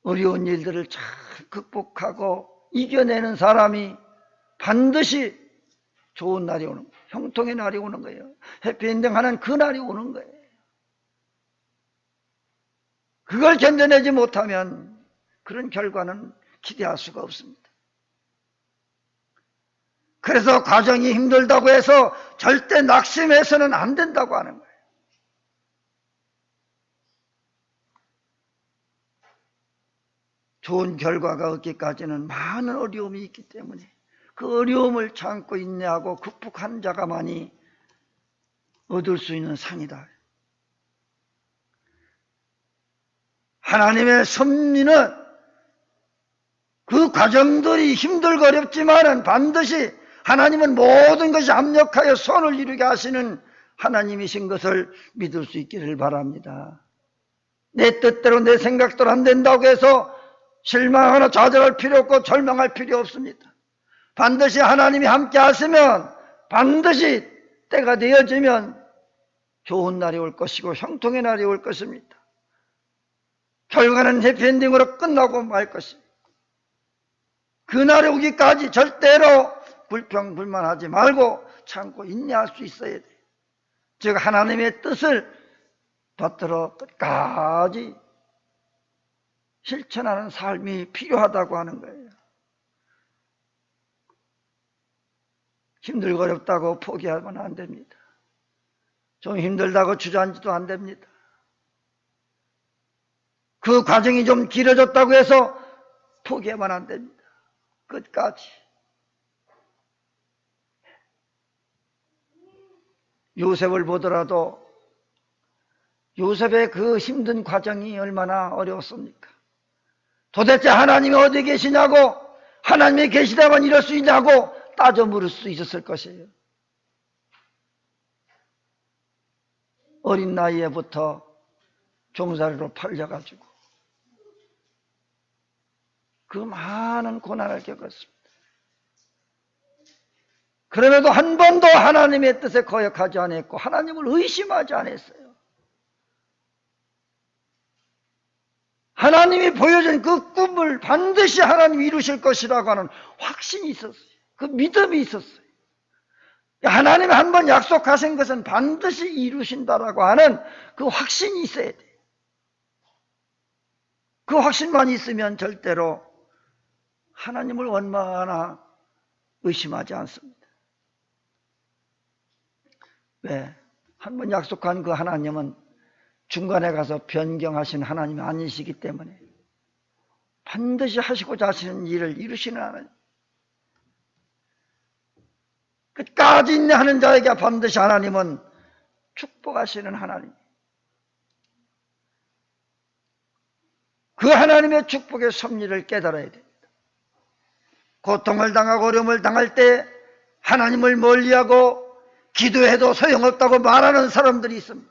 어려운 일들을 잘 극복하고 이겨내는 사람이 반드시 좋은 날이 오는 거예요. 형통의 날이 오는 거예요. 해피엔딩 하는 그 날이 오는 거예요. 그걸 견뎌내지 못하면 그런 결과는 기대할 수가 없습니다. 그래서 과정이 힘들다고 해서 절대 낙심해서는 안 된다고 하는 거예요. 좋은 결과가 얻기까지는 많은 어려움이 있기 때문에 그 어려움을 참고 인내하고 극복한 자가만이 얻을 수 있는 상이다. 하나님의 섭리는 그 과정들이 힘들고 어렵지만은 반드시 하나님은 모든 것이 합력하여 선을 이루게 하시는 하나님이신 것을 믿을 수 있기를 바랍니다. 내 뜻대로 내 생각대로 안 된다고 해서 실망하거나 좌절할 필요 없고 절망할 필요 없습니다. 반드시 하나님이 함께 하시면 반드시 때가 되어지면 좋은 날이 올 것이고 형통의 날이 올 것입니다. 결과는 해피엔딩으로 끝나고 말 것입니다. 그날이 오기까지 절대로 불평불만하지 말고 참고 인내할 수 있어야 돼요. 즉 하나님의 뜻을 받들어 끝까지 실천하는 삶이 필요하다고 하는 거예요. 힘들고 어렵다고 포기하면 안 됩니다. 좀 힘들다고 주저앉지도 안 됩니다. 그 과정이 좀 길어졌다고 해서 포기하면 안 됩니다. 끝까지. 요셉을 보더라도 요셉의 그 힘든 과정이 얼마나 어려웠습니까? 도대체 하나님이 어디 계시냐고, 하나님이 계시다면 이럴 수 있냐고 따져 물을 수 있었을 것이에요. 어린 나이에부터 종살이로 팔려가지고 그 많은 고난을 겪었습니다. 그럼에도 한 번도 하나님의 뜻에 거역하지 않았고 하나님을 의심하지 않았어요. 하나님이 보여준 그 꿈을 반드시 하나님이 이루실 것이라고 하는 확신이 있었어요. 그 믿음이 있었어요. 하나님이 한 번 약속하신 것은 반드시 이루신다라고 하는 그 확신이 있어야 돼요. 그 확신만 있으면 절대로 하나님을 얼마나 의심하지 않습니다. 왜? 한 번 약속한 그 하나님은 중간에 가서 변경하신 하나님이 아니시기 때문에 반드시 하시고자 하시는 일을 이루시는 하나님, 끝까지 인내하는 자에게 반드시 하나님은 축복하시는 하나님, 그 하나님의 축복의 섭리를 깨달아야 됩니다. 고통을 당하고 어려움을 당할 때 하나님을 멀리하고 기도해도 소용없다고 말하는 사람들이 있습니다.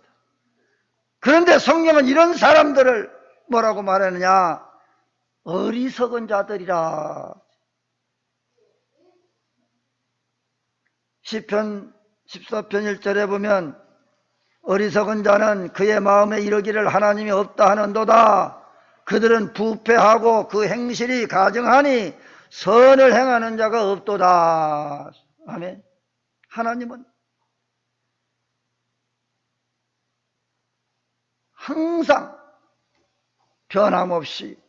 그런데 성경은 이런 사람들을 뭐라고 말하느냐? 어리석은 자들이라. 시편 14편 1절에 보면 어리석은 자는 그의 마음에 이르기를 하나님이 없다 하는도다. 그들은 부패하고 그 행실이 가증하니 선을 행하는 자가 없도다. 아멘. 하나님은 항상 변함없이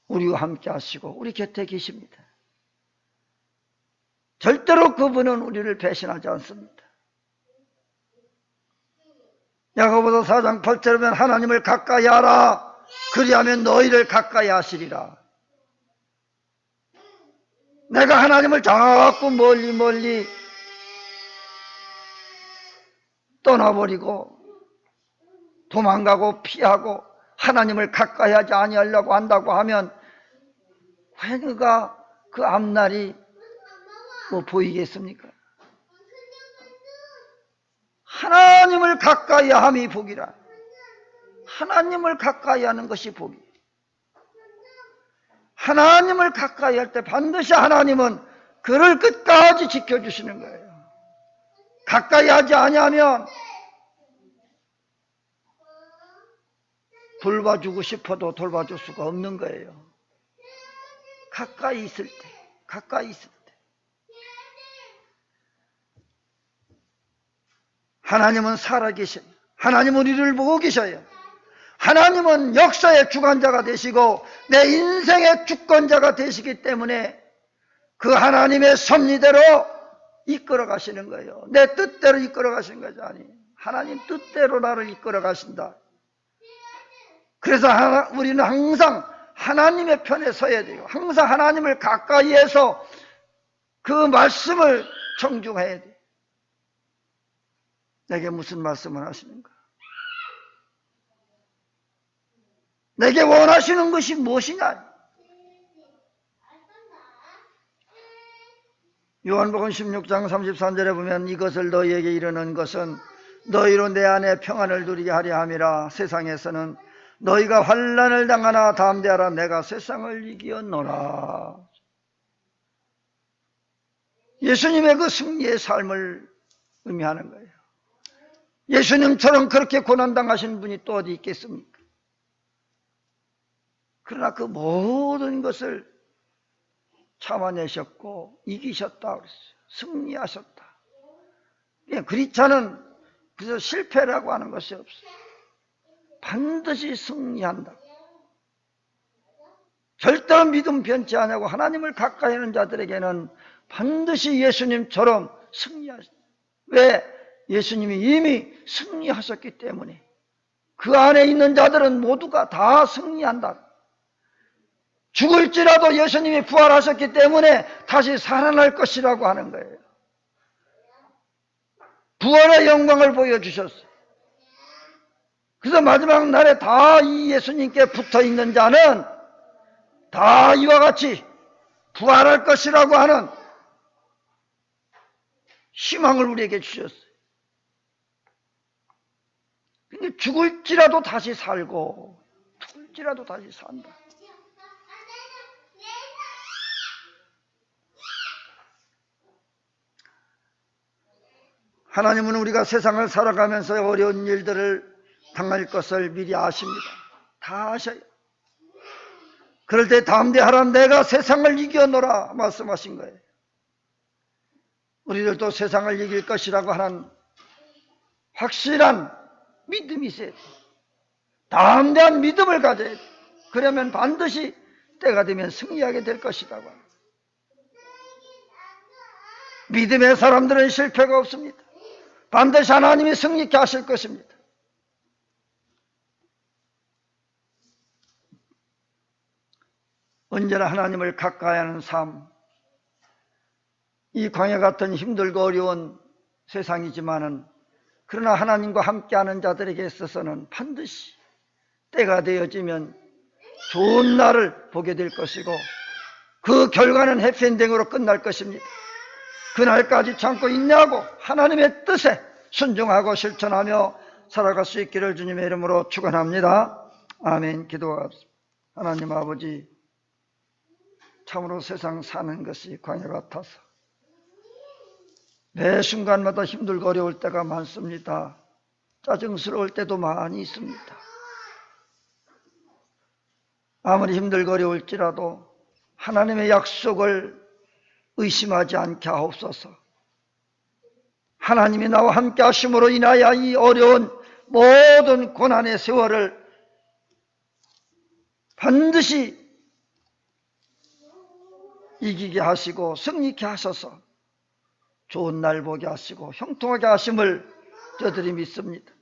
우리와 함께 하시고 우리 곁에 계십니다. 절대로 그분은 우리를 배신하지 않습니다. 야고보서 4장 8절에 보면 하나님을 가까이 하라. 그리하면 너희를 가까이 하시리라. 내가 하나님을 자꾸 멀리 떠나버리고 도망가고 피하고 하나님을 가까이 하지 아니하려고 한다고 하면 회개가 그 앞날이 뭐 보이겠습니까? 하나님을 가까이 함이 복이라. 하나님을 가까이 하는 것이 복이에요. 하나님을 가까이 할 때 반드시 하나님은 그를 끝까지 지켜주시는 거예요. 가까이 하지 아니하면 돌봐주고 싶어도 돌봐줄 수가 없는 거예요. 가까이 있을 때, 가까이 있을 때. 하나님은 살아계셔요. 하나님은 우리를 보고 계셔요. 하나님은 역사의 주관자가 되시고 내 인생의 주권자가 되시기 때문에 그 하나님의 섭리대로 이끌어 가시는 거예요. 내 뜻대로 이끌어 가시는 것이 아니에요. 하나님 뜻대로 나를 이끌어 가신다. 그래서 우리는 항상 하나님의 편에 서야 돼요. 항상 하나님을 가까이 해서 그 말씀을 청중해야 돼요. 내게 무슨 말씀을 하시는가? 내게 원하시는 것이 무엇이냐? 요한복음 16장 33절에 보면 이것을 너희에게 이르는 것은 너희로 내 안에 평안을 누리게 하려 함이라. 세상에서는 너희가 환난을 당하나 담대하라. 내가 세상을 이기었노라. 예수님의 그 승리의 삶을 의미하는 거예요. 예수님처럼 그렇게 고난당하신 분이 또 어디 있겠습니까? 그러나 그 모든 것을 참아내셨고 이기셨다 그랬어요. 승리하셨다. 그리스도는 그래서 실패라고 하는 것이 없어요. 반드시 승리한다. 절대로 믿음 변치 않냐고 하나님을 가까이 하는 자들에게는 반드시 예수님처럼 승리하셨다. 왜? 예수님이 이미 승리하셨기 때문에 그 안에 있는 자들은 모두가 다 승리한다. 죽을지라도 예수님이 부활하셨기 때문에 다시 살아날 것이라고 하는 거예요. 부활의 영광을 보여주셨어요. 그래서 마지막 날에 다 이 예수님께 붙어있는 자는 다 이와 같이 부활할 것이라고 하는 희망을 우리에게 주셨어요. 근데 죽을지라도 다시 살고 죽을지라도 다시 산다. 하나님은 우리가 세상을 살아가면서 어려운 일들을 당할 것을 미리 아십니다. 다 아셔요. 그럴 때 담대하라. 내가 세상을 이겨노라 말씀하신 거예요. 우리들도 세상을 이길 것이라고 하는 확실한 믿음이 있어야 돼요. 담대한 믿음을 가져야 돼요. 그러면 반드시 때가 되면 승리하게 될 것이라고 합니다. 믿음의 사람들은 실패가 없습니다. 반드시 하나님이 승리케 하실 것입니다. 언제나 하나님을 가까이 하는 삶, 이 광야 같은 힘들고 어려운 세상이지만은 그러나 하나님과 함께하는 자들에게 있어서는 반드시 때가 되어지면 좋은 날을 보게 될 것이고 그 결과는 해피엔딩으로 끝날 것입니다. 그날까지 참고 인내하고 하나님의 뜻에 순종하고 실천하며 살아갈 수 있기를 주님의 이름으로 축원합니다. 아멘. 기도하겠습니다. 하나님 아버지, 참으로 세상 사는 것이 광야 같아서 매 순간마다 힘들고 어려울 때가 많습니다. 짜증스러울 때도 많이 있습니다. 아무리 힘들고 어려울지라도 하나님의 약속을 의심하지 않게 하옵소서. 하나님이 나와 함께 하심으로 인하여 이 어려운 모든 고난의 세월을 반드시 이기게 하시고 승리케 하셔서 좋은 날 보게 하시고 형통하게 하심을 저들이 믿습니다.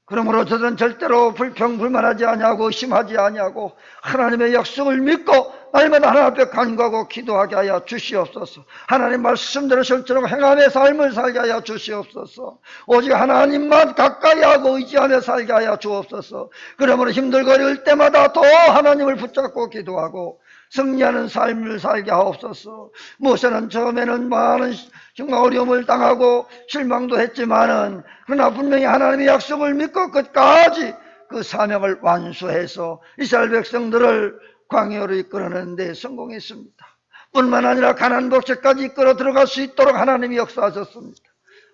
그러므로 저들은 절대로 불평불만하지 아니하고 의심하지 아니하고 하나님의 약속을 믿고 날마다 하나님 앞에 간구하고 기도하게 하여 주시옵소서. 하나님 말씀대로 실제로 행함의 삶을 살게 하여 주시옵소서. 오직 하나님만 가까이 하고 의지하며 살게 하여 주옵소서. 그러므로 힘들고 어려울 때마다 더 하나님을 붙잡고 기도하고 승리하는 삶을 살게 하옵소서. 모세는 처음에는 많은 정말 어려움을 당하고 실망도 했지만은 그러나 분명히 하나님의 약속을 믿고 끝까지 그 사명을 완수해서 이스라엘 백성들을 광야로 이끌어내는 데 성공했습니다. 뿐만 아니라 가나안 복지까지 이끌어 들어갈 수 있도록 하나님이 역사하셨습니다.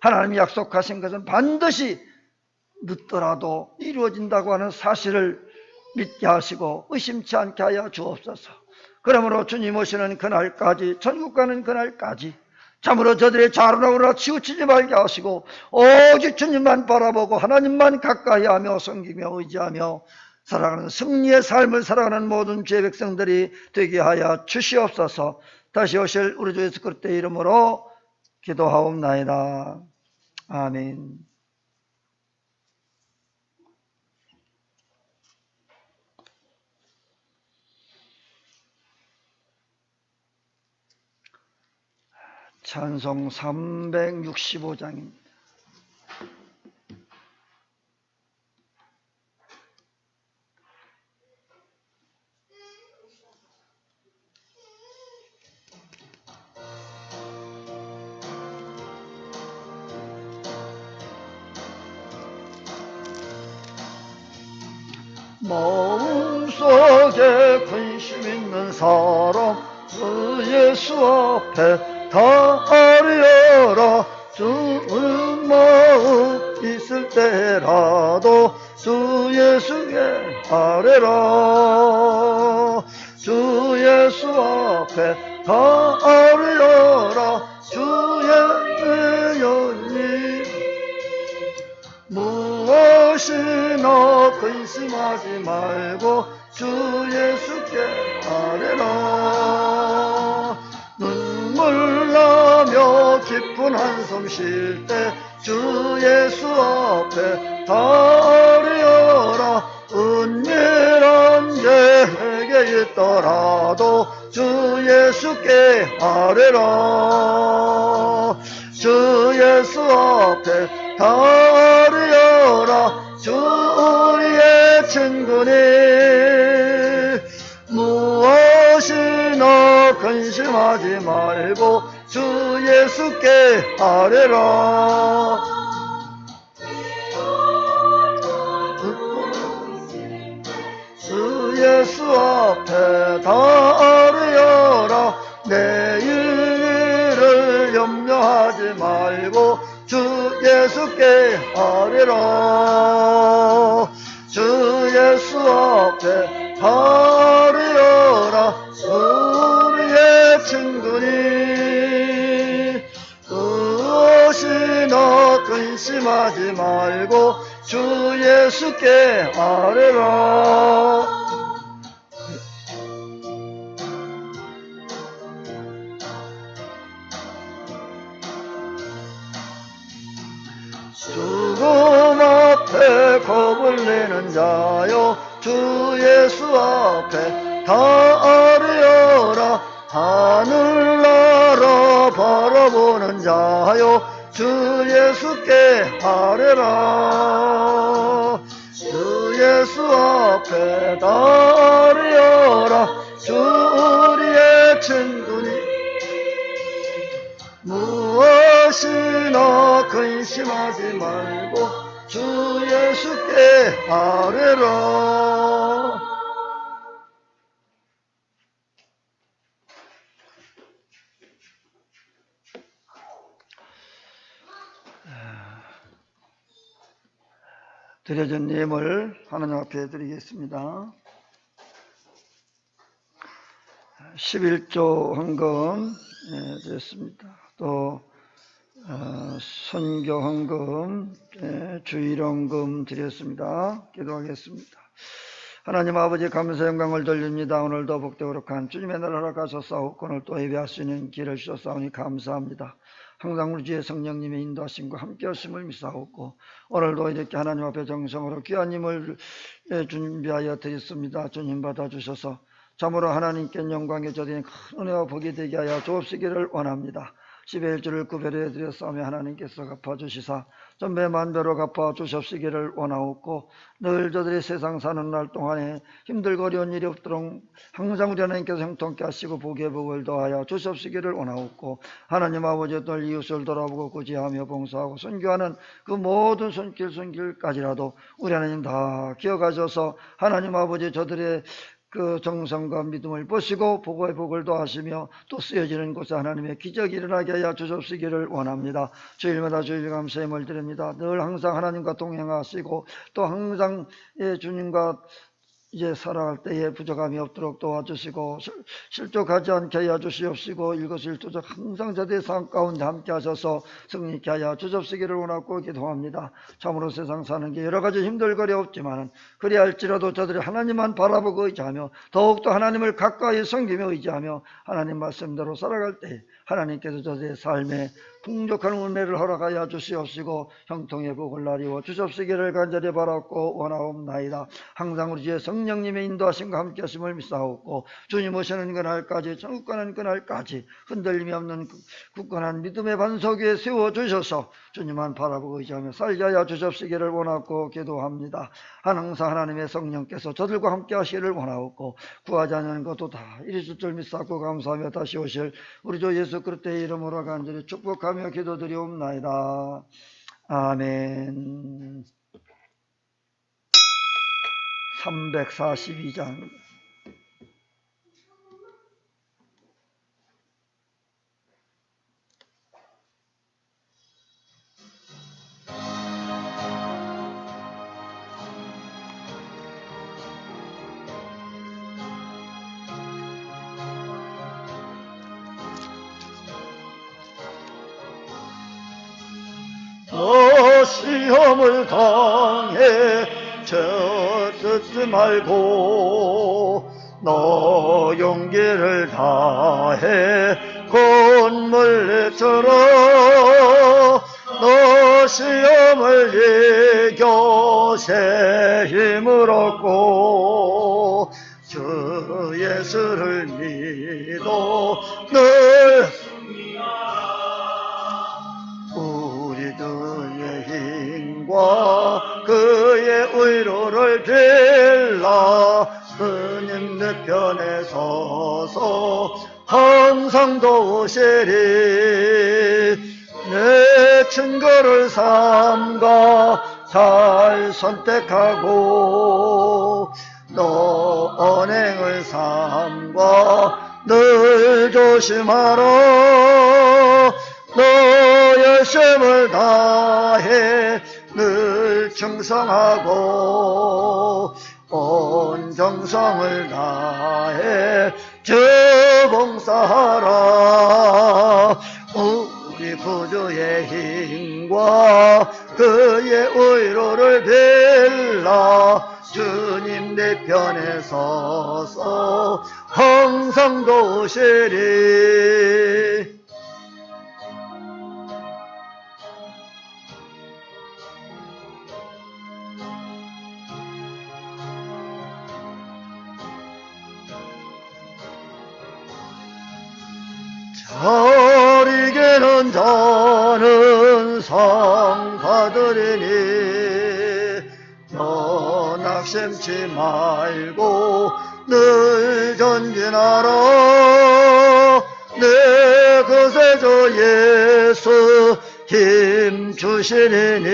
하나님이 약속하신 것은 반드시 늦더라도 이루어진다고 하는 사실을 믿게 하시고 의심치 않게 하여 주옵소서. 그러므로 주님 오시는 그날까지, 천국 가는 그날까지 참으로 저들의 자로나오라 치우치지 말게 하시고 오직 주님만 바라보고 하나님만 가까이 하며 섬기며 의지하며 살아가는 승리의 삶을 살아가는 모든 주의 백성들이 되게 하여 주시옵소서. 다시 오실 우리 주 예수 그리스도의 이름으로 기도하옵나이다. 아멘. 찬송 365장입니다. 마음속에 근심 있는 사람 그 예수 앞에 다 아뢰어라. 주는 마음 있을 때라도 주 예수께 아뢰라. 주 예수 앞에 다 아뢰어라. 주의 연이 무엇이나 근심하지 말고 주 예수께 아뢰라. 눈물 나며 깊은 한숨 쉴 때 주 예수 앞에 다 아뢰어라. 은밀한 내게 있더라도 주 예수께 아뢰라. 주 예수 앞에 다 아뢰어라. 주 우리의 친구니 무엇이나 근심하지 말고 주 예수께 아뢰라. 주 예수 앞에 다 아뢰어라. 내일을 염려하지 말고 주 예수께 아뢰라. 주 예수 앞에 다 아뢰어라. 우리의 친구니 무엇이나 근심하지 말고 주 예수께 아뢰라. 죽음 앞에 겁을 내는 자여 주 예수 앞에 다 아뢰어라. 하늘나라 바라보는 자여 주 예수께 아뢰라. 주 예수 앞에 다 아뢰어라. 주 우리의 친구니 무엇이나 근심하지 말고 주 예수께 아뢰라. 드려진 예물 하나님 앞에 드리겠습니다. 11조 헌금 드렸습니다. 또 선교 헌금, 주일 헌금 드렸습니다. 기도하겠습니다. 하나님 아버지 감사 영광을 돌립니다. 오늘도 복되고 거룩한 주님의 나라 허락하셨사옵고 오늘 또 예배할 수 있는 길을 주셨사오니 감사합니다. 항상 우리 주의 성령님의 인도하심과 함께 하심을 믿사옵고 오늘도 이렇게 하나님 앞에 정성으로 귀한 힘을 준비하여 드렸습니다. 주님 받아주셔서 참으로 하나님께 영광의 저들이 큰 은혜와 복이 되게 하여 주옵시기를 원합니다. 10의 1조를 구별해 드렸사오며 하나님께서 갚아주시사 전배 만배로 갚아주셨으기를 원하옵고 늘 저들이 세상 사는 날 동안에 힘들고 어려운 일이 없도록 항상 우리 하나님께서 형통케 하시고 복의 복을 더하여 주셨으기를 원하옵고 하나님 아버지 늘 이웃을 돌아보고 구제하며 봉사하고 선교하는 그 모든 손길까지라도 우리 하나님 다 기억하셔서 하나님 아버지 저들의 그 정성과 믿음을 보시고 복의 복을 더하시며 또 쓰여지는 곳에 하나님의 기적이 일어나게 하여 주옵시기를 원합니다. 주일마다 주일 감사함을 드립니다. 늘 항상 하나님과 동행하시고 또 항상 주님과 이제 살아갈 때에 부족함이 없도록 도와주시고 실족하지 않게 하여 주시옵시고 일거수일투족 항상 저들의 삶 가운데 함께 하셔서 승리케 하여 주옵시기를 원하고 기도합니다. 참으로 세상 사는 게 여러 가지 힘들거리 없지만 그리 할지라도 저들이 하나님만 바라보고 의지하며 더욱더 하나님을 가까이 섬기며 의지하며 하나님 말씀대로 살아갈 때 하나님께서 저들의 삶에 풍족한 은혜를 허락하여 주시옵시고 형통의 복을 나리워 주옵시기를 간절히 바랐고 원하옵나이다. 항상 우리 주의 성령님의 인도하심과 함께 하심을 믿사옵고 주님 오시는 그날까지 천국 가는 그날까지 흔들림이 없는 굳건한 믿음의 반석 위에 세워주셔서 주님만 바라보고 의지하며 살게 하여 주옵시기를 원하고 기도합니다. 항상 하나님의 성령께서 저들과 함께 하시기를 원하옵고 구하지 않는 것도 다 이리줄 줄 믿사옵고 감사하며 다시 오실 우리 주 예수 그리스도의 이름으로 간절히 축복하며 기도드리옵나이다. 아멘. 342장 너 시험을 당해 젖지 말고 너 용기를 다해 곤물 내쳐라. 너 시험을 이겨 새 힘을 얻고 주 예수를 믿어 늘 우리 주의 힘과 그의 의로를 빌라. 주님 내 편에 서서 항상 도우시리. 내 증거를 삼가 잘 선택하고 너 언행을 삼가 늘 조심하라. 너 열심을 다해 늘 충성하고 온 정성을 다해 주 봉사하라. 우리 구주의 힘과 그의 의로를 빌라. 주님 내 편에 서서 항상 도우시리. 잘 이기는 자는 상 받으리니 너 낙심치 말고 늘 전진하라. 내 구세주 예수 힘 주시리니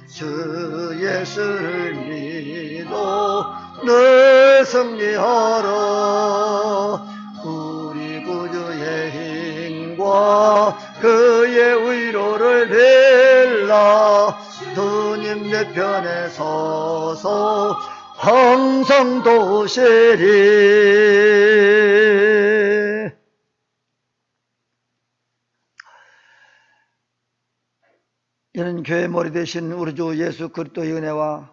주 예수를 믿어 늘 승리하라. 우리 구주의 힘과 그의 의로를 빌라. 주님 내 편에 서서 항상 도우시리. 이는 교회 머리 되신 우리 주 예수 그리스도의 은혜와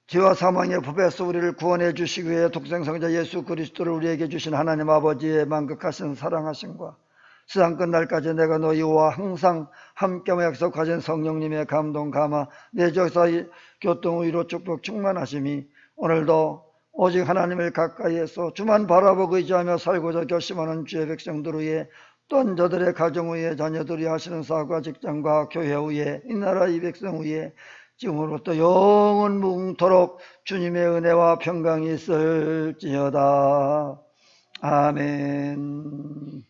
죄와 사망의 법에서 우리를 구원해 주시기 위해 독생성자 예수 그리스도를 우리에게 주신 하나님 아버지의 만극하신 사랑하심과 세상 끝날까지 내가 너희와 항상 함께하며 약속하신 성령님의 감동 감화 내적사 교통 위로 축복 충만하심이 오늘도 오직 하나님을 가까이에서 주만 바라보고 의지하며 살고자 결심하는 주의 백성들 위에 또한 저들의 가정 위에 자녀들이 하시는 사업과 직장과 교회 위에 이 나라 이 백성 위에 지금으로부터 영원 무궁토록 주님의 은혜와 평강이 있을지어다. 아멘.